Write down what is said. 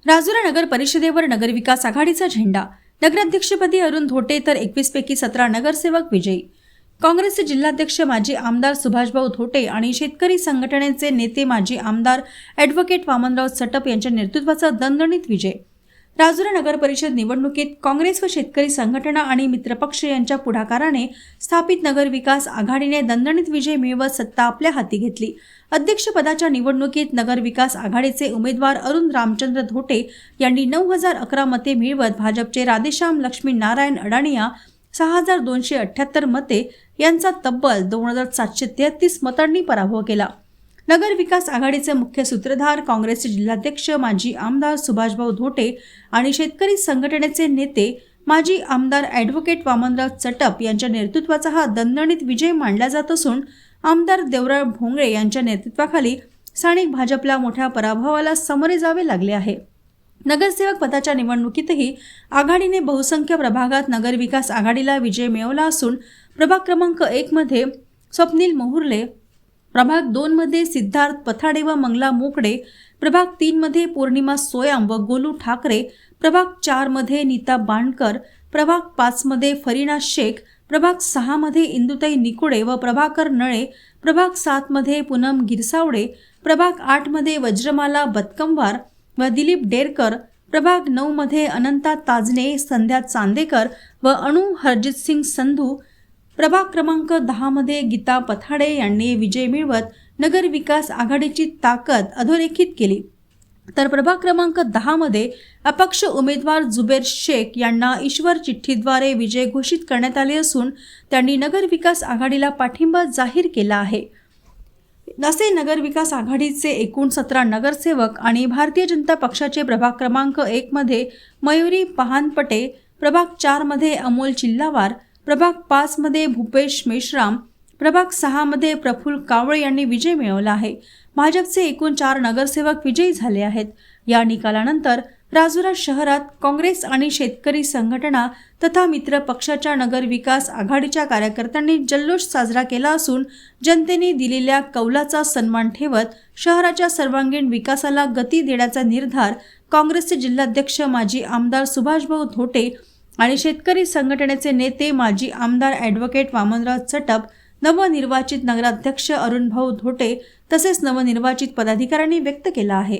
राजुरा नगर परिषदेवर नगरविकास आघाडीचा झेंडा। नगराध्यक्षपदी अरुण धोटे तर 21 पैकी 17 नगरसेवक विजयी। काँग्रेसचे जिल्हाध्यक्ष माजी आमदार सुभाषभाऊ धोटे आणि शेतकरी संघटनेचे नेते माजी आमदार ॲडव्होकेट वामनराव चटप यांच्या नेतृत्वाचा दणदणीत विजय। राजुरा नगर परिषद निवडणुकीत काँग्रेस व शेतकरी संघटना आणि मित्रपक्ष यांच्या पुढाकाराने स्थापित नगरविकास आघाडीने दणदणीत विजय मिळवत सत्ता आपल्या हाती घेतली। अध्यक्षपदाच्या निवडणुकीत नगरविकास आघाडीचे उमेदवार अरुण रामचंद्र धोटे यांनी 9,011 मते मिळवत भाजपचे राधेश्याम लक्ष्मी नारायण अडाणिया 6,278 मते यांचा तब्बल 2,733 मतांनी पराभव केला। नगर विकास आघाडीचे मुख्य सूत्रधार काँग्रेसचे जिल्हाध्यक्ष माजी आमदार सुभाषभाऊ धोटे आणि शेतकरी संघटनेचे नेते माजी आमदार ॲडव्होकेट वामनराव चटप यांच्या नेतृत्वाचा हा दणदणीत विजय मानला जात असून आमदार देवराव भोंगळे यांच्या नेतृत्वाखाली स्थानिक भाजपला मोठ्या पराभवाला सामोरे जावे लागले आहे। नगरसेवक पदाच्या निवडणुकीतही आघाडीने बहुसंख्य प्रभागात नगरविकास आघाडीला विजय मिळवला असून प्रभाग क्रमांक 1 मध्ये स्वप्नील मोहुर्ले, प्रभाग 2 मध्ये सिद्धार्थ पथाडे व मंगला मोकडे, प्रभाग 3 मध्ये पौर्णिमा सोयाम व गोलू ठाकरे, प्रभाग 4 मध्ये नीता बांडकर, प्रभाग 5 मध्ये फरीना शेख, प्रभाग 6 मध्ये इंदुताई निकुडे व प्रभाकर नळे, प्रभाग 7 मध्ये पूनम गिरसावडे, प्रभाग 8 मध्ये वज्रमाला बतकंवार व दिलीप डेरकर, प्रभाग 9 मध्ये अनंता ताजने, संध्या चांदेकर व अणू हरजित सिंग संधू, प्रभाग क्रमांक 10 मध्ये गीता पथाडे यांनी विजय मिळवत नगर विकास आघाडीची ताकद अधोरेखित केली। तर प्रभाग क्रमांक 10 मध्ये अपक्ष उमेदवार जुबेर शेख यांना ईश्वर चिठ्ठीद्वारे विजय घोषित करण्यात आले असून त्यांनी नगर विकास आघाडीला पाठिंबा जाहीर केला आहे। असे नगर विकास आघाडीचे एकूण 17 नगरसेवक आणि भारतीय जनता पक्षाचे प्रभाग क्रमांक 1 मध्ये मयुरी पहानपटे, प्रभाग 4 मध्ये अमोल चिल्लावार, प्रभाग 5 मध्ये भूपेश मेश्राम, प्रभाग 6 मध्ये प्रफुल्ल कावळे यांनी विजय मिळवला आहे। भाजपचे एकूण 4 नगरसेवक विजयी झाले आहेत। या निकालानंतर राजुरा शहरात काँग्रेस आणि शेतकरी संघटना तथा मित्र पक्षाच्या नगर विकास आघाडीच्या कार्यकर्त्यांनी जल्लोष साजरा केला असून जनतेने दिलेल्या कौलाचा सन्मान ठेवत शहराच्या सर्वांगीण विकासाला गती देण्याचा निर्धार काँग्रेसचे जिल्हाध्यक्ष माजी आमदार सुभाषभाऊ धोटे आणि शेतकरी संघटनेचे नेते माजी आमदार ॲडव्होकेट वामनराव चटप, नवनिर्वाचित नगराध्यक्ष अरुणभाऊ धोटे तसेच नवनिर्वाचित पदाधिकाऱ्यांनी व्यक्त केला आहे।